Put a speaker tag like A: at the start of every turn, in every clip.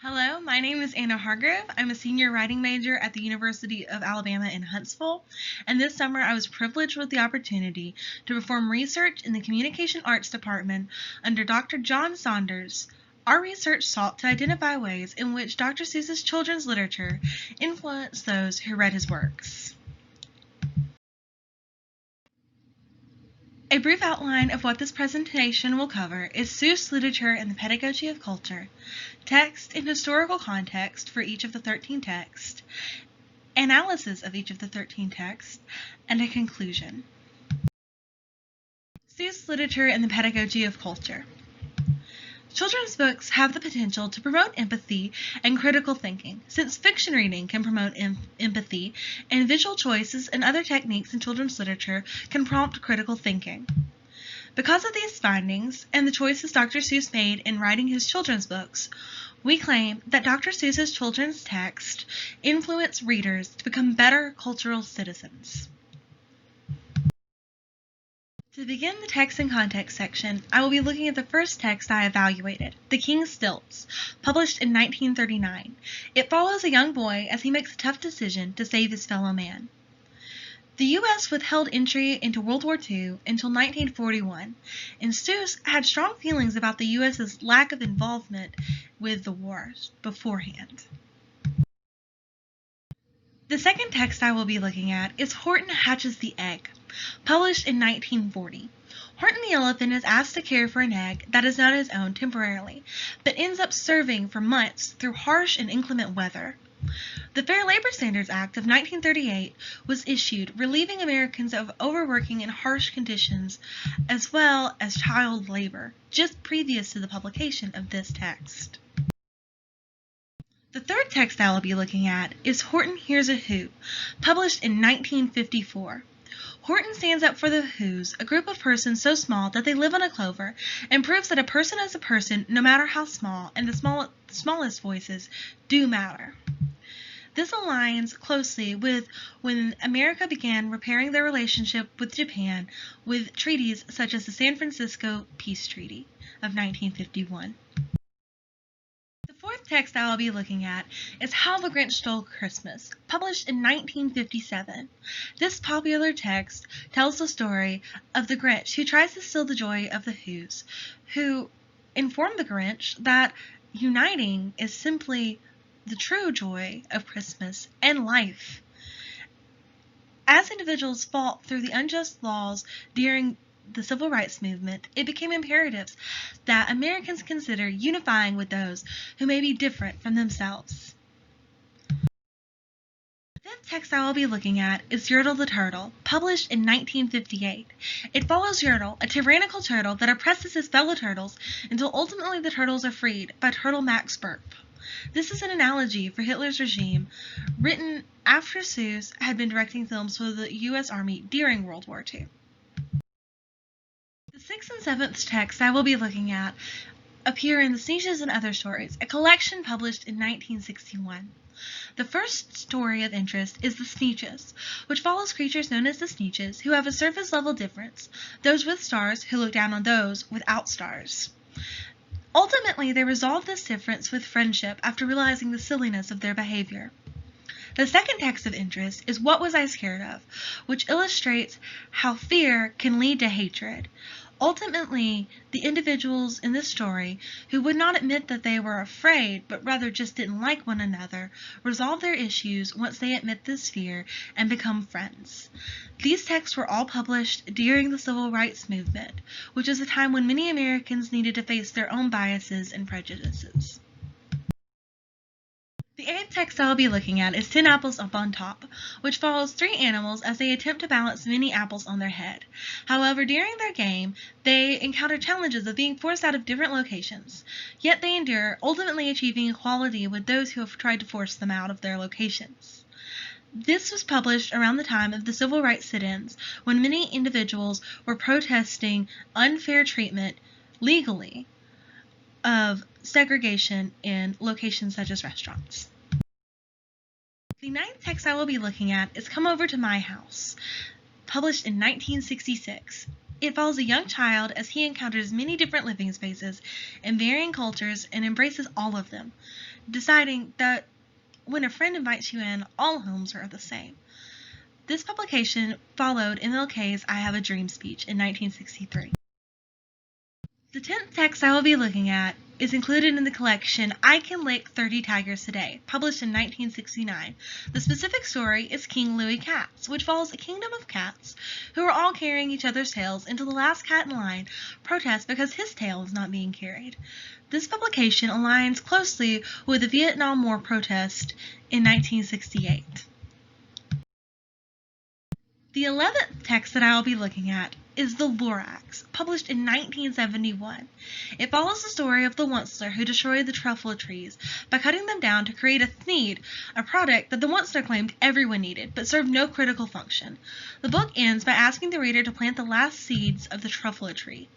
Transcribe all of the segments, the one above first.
A: Hello, my name is Anna Hargrove. I'm a senior writing major at the University of Alabama in Huntsville, and this summer I was privileged with the opportunity to perform research in the Communication Arts Department under Dr. John Saunders. Our research sought to identify ways in which Dr. Seuss's children's literature influenced those who read his works. A brief outline of what this presentation will cover is Seuss literature and the pedagogy of culture, text and historical context for each of the 13 texts, analysis of each of the 13 texts, and a conclusion. Seuss literature and the pedagogy of culture. Children's books have the potential to promote empathy and critical thinking, since fiction reading can promote empathy, and visual choices and other techniques in children's literature can prompt critical thinking. Because of these findings and the choices Dr. Seuss made in writing his children's books, we claim that Dr. Seuss's children's text influence readers to become better cultural citizens. To begin the text and context section, I will be looking at the first text I evaluated, The King's Stilts, published in 1939. It follows a young boy as he makes a tough decision to save his fellow man. The U.S. withheld entry into World War II until 1941, and Seuss had strong feelings about the U.S.'s lack of involvement with the war beforehand. The second text I will be looking at is Horton Hatches the Egg, published in 1940. Horton the elephant is asked to care for an egg that is not his own temporarily, but ends up serving for months through harsh and inclement weather. The Fair Labor Standards Act of 1938 was issued, relieving Americans of overworking in harsh conditions as well as child labor, just previous to the publication of this text. The third text I will be looking at is Horton Hears a Who, published in 1954. Horton stands up for the Whos, a group of persons so small that they live on a clover, and proves that a person is a person no matter how small, and the smallest voices do matter. This aligns closely with when America began repairing their relationship with Japan with treaties such as the San Francisco Peace Treaty of 1951. The fourth text I will be looking at is How the Grinch Stole Christmas, published in 1957. This popular text tells the story of the Grinch who tries to steal the joy of the Whos, who inform the Grinch that uniting is simply the true joy of Christmas and life. As individuals fought through the unjust laws during the Civil Rights Movement, it became imperative that Americans consider unifying with those who may be different from themselves. The fifth text I will be looking at is Yertle the Turtle, published in 1958. It follows Yertle, a tyrannical turtle that oppresses his fellow turtles until ultimately the turtles are freed by Turtle Max Burp. This is an analogy for Hitler's regime, written after Seuss had been directing films for the U.S. Army during World War II. The sixth and seventh texts I will be looking at appear in The Sneetches and Other Stories, a collection published in 1961. The first story of interest is The Sneetches, which follows creatures known as the Sneetches who have a surface level difference, those with stars who look down on those without stars. Ultimately, they resolve this difference with friendship after realizing the silliness of their behavior. The second text of interest is What Was I Scared Of?, which illustrates how fear can lead to hatred. Ultimately, the individuals in this story, who would not admit that they were afraid, but rather just didn't like one another, resolve their issues once they admit this fear and become friends. These texts were all published during the Civil Rights Movement, which is a time when many Americans needed to face their own biases and prejudices. The eighth text I will be looking at is 10 Apples Up on Top, which follows 3 animals as they attempt to balance many apples on their head. However, during their game, they encounter challenges of being forced out of different locations, yet they endure, ultimately achieving equality with those who have tried to force them out of their locations. This was published around the time of the civil rights sit-ins, when many individuals were protesting unfair treatment, legally, of segregation in locations such as restaurants. The ninth text I will be looking at is Come Over to My House, published in 1966. It follows a young child as he encounters many different living spaces and varying cultures and embraces all of them, deciding that when a friend invites you in, all homes are the same. This publication followed MLK's I Have a Dream speech in 1963. The 10th text I will be looking at is included in the collection I Can Lick 30 Tigers Today, published in 1969. The specific story is King Louis Katz, which follows a kingdom of cats who are all carrying each other's tails until the last cat in line protests because his tail is not being carried. This publication aligns closely with the Vietnam War protest in 1968. The 11th text that I will be looking at is The Lorax, published in 1971. It follows the story of the Onceler who destroyed the truffle trees by cutting them down to create a thneed, a product that the Onceler claimed everyone needed, but served no critical function. The book ends by asking the reader to plant the last seeds of the truffle tree.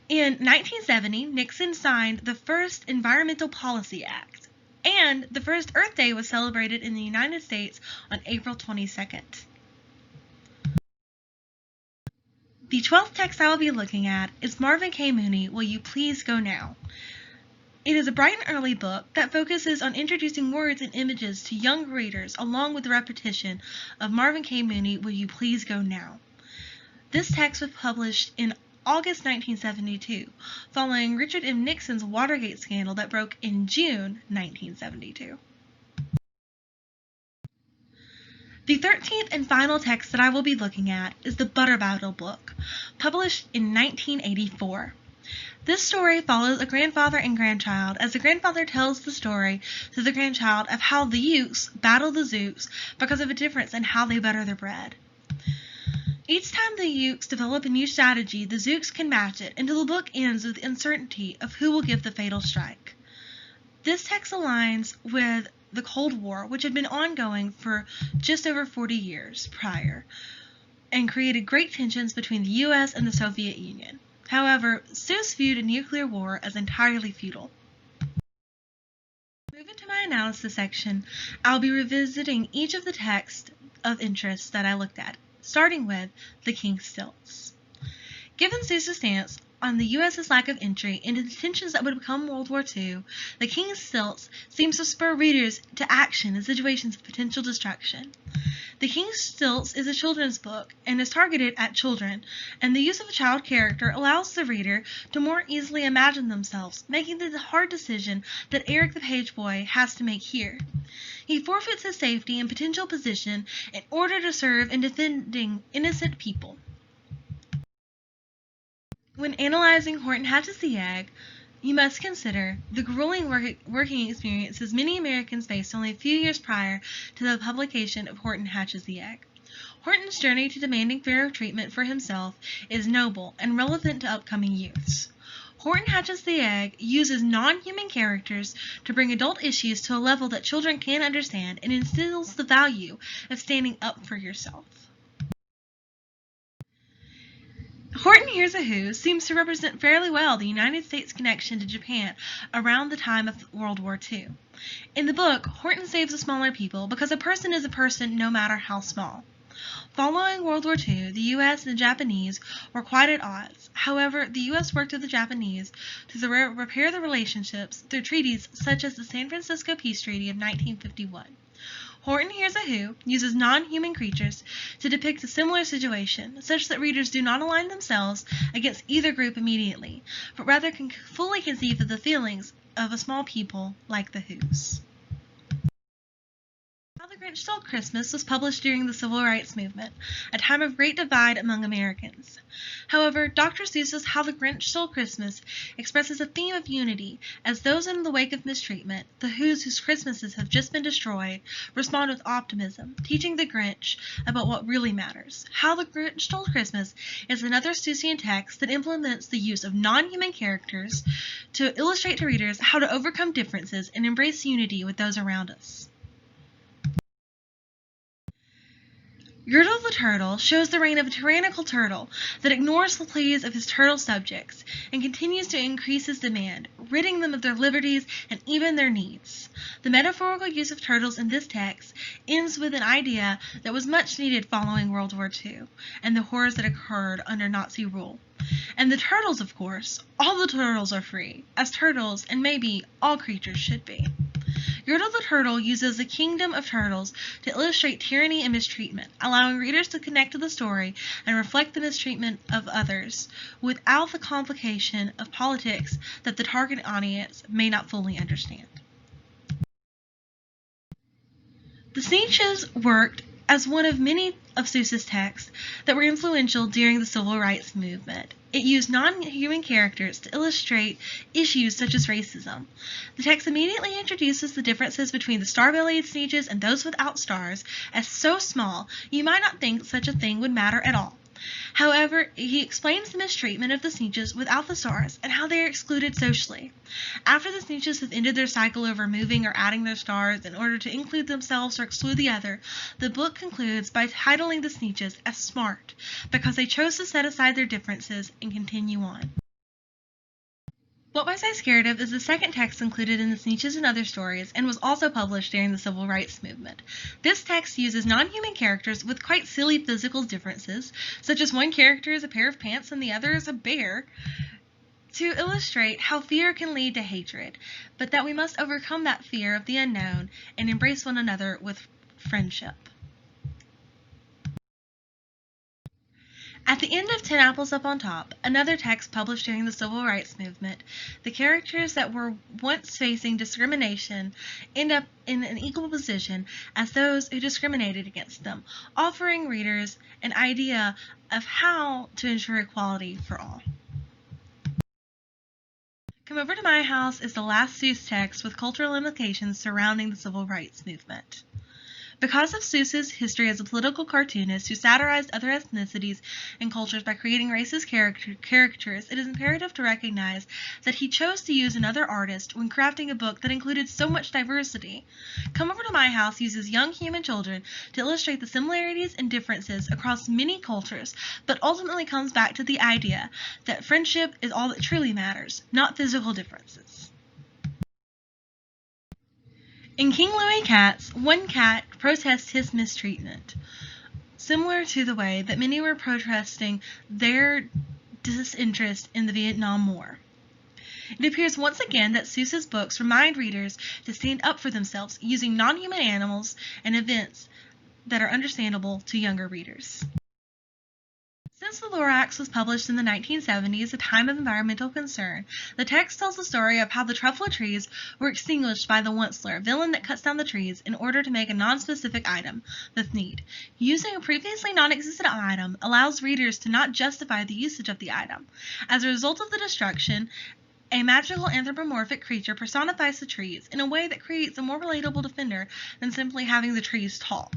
A: In 1970, Nixon signed the first Environmental Policy Act, and the first Earth Day was celebrated in the United States on April 22nd. The 12th text I will be looking at is Marvin K. Mooney, Will You Please Go Now? It is a bright and early book that focuses on introducing words and images to young readers along with the repetition of Marvin K. Mooney, Will You Please Go Now? This text was published in August 1972, following Richard M. Nixon's Watergate scandal that broke in June 1972. The 13th and final text that I will be looking at is the Butter Battle book, published in 1984. This story follows a grandfather and grandchild as the grandfather tells the story to the grandchild of how the Utes battle the Zooks because of a difference in how they butter their bread. Each time the Utes develop a new strategy, the Zooks can match it until the book ends with the uncertainty of who will give the fatal strike. This text aligns with the Cold War, which had been ongoing for just over 40 years prior, and created great tensions between the U.S. and the Soviet Union. However, Seuss viewed a nuclear war as entirely futile. Moving to my analysis section, I'll be revisiting each of the texts of interest that I looked at, starting with The King's Stilts. Given Seuss's stance on the U.S.'s lack of entry into the tensions that would become World War II, The King's Stilts seems to spur readers to action in situations of potential destruction. The King's Stilts is a children's book and is targeted at children, and the use of a child character allows the reader to more easily imagine themselves making the hard decision that Eric the Page Boy has to make here. He forfeits his safety and potential position in order to serve in defending innocent people. When analyzing Horton Hatches the Egg, you must consider the grueling working experiences many Americans faced only a few years prior to the publication of Horton Hatches the Egg. Horton's journey to demanding fairer treatment for himself is noble and relevant to upcoming youths. Horton Hatches the Egg uses non-human characters to bring adult issues to a level that children can understand and instills the value of standing up for yourself. Horton Hears a Who seems to represent fairly well the United States' connection to Japan around the time of World War II. In the book, Horton saves the smaller people because a person is a person no matter how small. Following World War II, the U.S. and the Japanese were quite at odds. However, the U.S. worked with the Japanese to repair the relationships through treaties such as the San Francisco Peace Treaty of 1951. Horton Hears a Who uses non-human creatures to depict a similar situation, such that readers do not align themselves against either group immediately, but rather can fully conceive of the feelings of a small people like the Whos. How the Grinch Stole Christmas was published during the Civil Rights Movement, a time of great divide among Americans. However, Dr. Seuss's How the Grinch Stole Christmas expresses a theme of unity, as those in the wake of mistreatment, the Whos whose Christmases have just been destroyed, respond with optimism, teaching the Grinch about what really matters. How the Grinch Stole Christmas is another Seussian text that implements the use of non-human characters to illustrate to readers how to overcome differences and embrace unity with those around us. Yertle the Turtle shows the reign of a tyrannical turtle that ignores the pleas of his turtle subjects and continues to increase his demand, ridding them of their liberties and even their needs. The metaphorical use of turtles in this text ends with an idea that was much needed following World War II and the horrors that occurred under Nazi rule. And the turtles, of course, all the turtles are free, as turtles and maybe all creatures should be. Yertle the Turtle uses the kingdom of turtles to illustrate tyranny and mistreatment, allowing readers to connect to the story and reflect the mistreatment of others without the complication of politics that the target audience may not fully understand. The Sneetches worked as one of many of Seuss's texts that were influential during the Civil Rights Movement. It used non-human characters to illustrate issues such as racism. The text immediately introduces the differences between the star-bellied Sneetches and those without stars as so small you might not think such a thing would matter at all. However, he explains the mistreatment of the Sneetches without the stars and how they are excluded socially. After the Sneetches have ended their cycle of removing or adding their stars in order to include themselves or exclude the other, the book concludes by titling the Sneetches as smart because they chose to set aside their differences and continue on. What Was I Scared Of is the second text included in the Sneetches and Other Stories and was also published during the Civil Rights Movement. This text uses non-human characters with quite silly physical differences, such as one character is a pair of pants and the other is a bear, to illustrate how fear can lead to hatred, but that we must overcome that fear of the unknown and embrace one another with friendship. At the end of 10 Apples Up on Top, another text published during the Civil Rights Movement, the characters that were once facing discrimination end up in an equal position as those who discriminated against them, offering readers an idea of how to ensure equality for all. Come Over to My House is the last Seuss text with cultural implications surrounding the Civil Rights Movement. Because of Seuss's history as a political cartoonist who satirized other ethnicities and cultures by creating racist caricatures, it is imperative to recognize that he chose to use another artist when crafting a book that included so much diversity. Come Over to My House uses young human children to illustrate the similarities and differences across many cultures, but ultimately comes back to the idea that friendship is all that truly matters, not physical differences. In King Louis Katz, one cat protests his mistreatment, similar to the way that many were protesting their disinterest in the Vietnam War. It appears once again that Seuss's books remind readers to stand up for themselves using non-human animals and events that are understandable to younger readers. Since the Lorax was published in the 1970s, a time of environmental concern, the text tells the story of how the truffle trees were extinguished by the Onceler, villain that cuts down the trees in order to make a non-specific item, the Thneed. Using a previously non-existent item allows readers to not justify the usage of the item. As a result of the destruction, a magical anthropomorphic creature personifies the trees in a way that creates a more relatable defender than simply having the trees talk.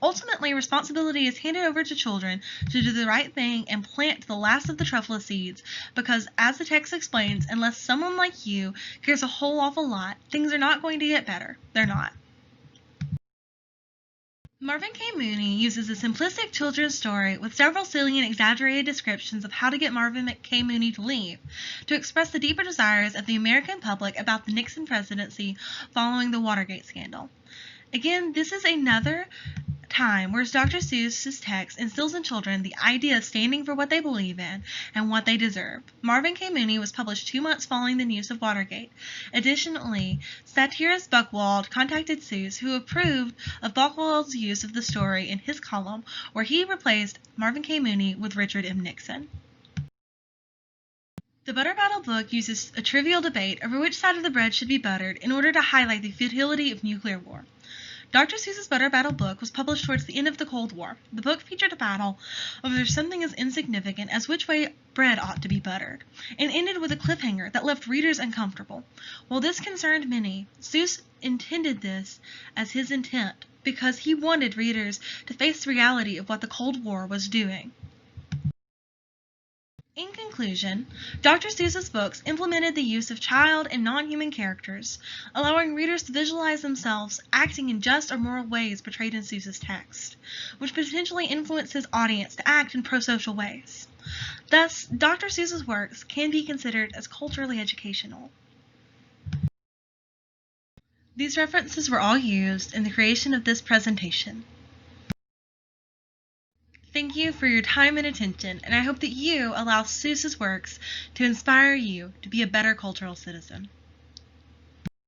A: Ultimately, responsibility is handed over to children to do the right thing and plant the last of the truffle seeds because, as the text explains, unless someone like you cares a whole awful lot, things are not going to get better. They're not. Marvin K. Mooney uses a simplistic children's story with several silly and exaggerated descriptions of how to get Marvin K. Mooney to leave to express the deeper desires of the American public about the Nixon presidency following the Watergate scandal. Again, this is another time where Dr. Seuss's text instills in children the idea of standing for what they believe in and what they deserve. Marvin K. Mooney was published 2 months following the news of Watergate. Additionally, satirist Buchwald contacted Seuss, who approved of Buchwald's use of the story in his column, where he replaced Marvin K. Mooney with Richard M. Nixon. The Butter Battle book uses a trivial debate over which side of the bread should be buttered in order to highlight the futility of nuclear war. Dr. Seuss's Butter Battle book was published towards the end of the Cold War. The book featured a battle over something as insignificant as which way bread ought to be buttered, and ended with a cliffhanger that left readers uncomfortable. While this concerned many, Seuss intended this as his intent because he wanted readers to face the reality of what the Cold War was doing. In conclusion, Dr. Seuss's books implemented the use of child and non-human characters, allowing readers to visualize themselves acting in just or moral ways portrayed in Seuss's text, which potentially influenced his audience to act in pro-social ways. Thus, Dr. Seuss's works can be considered as culturally educational. These references were all used in the creation of this presentation. Thank you for your time and attention, and I hope that you allow Seuss's works to inspire you to be a better cultural citizen.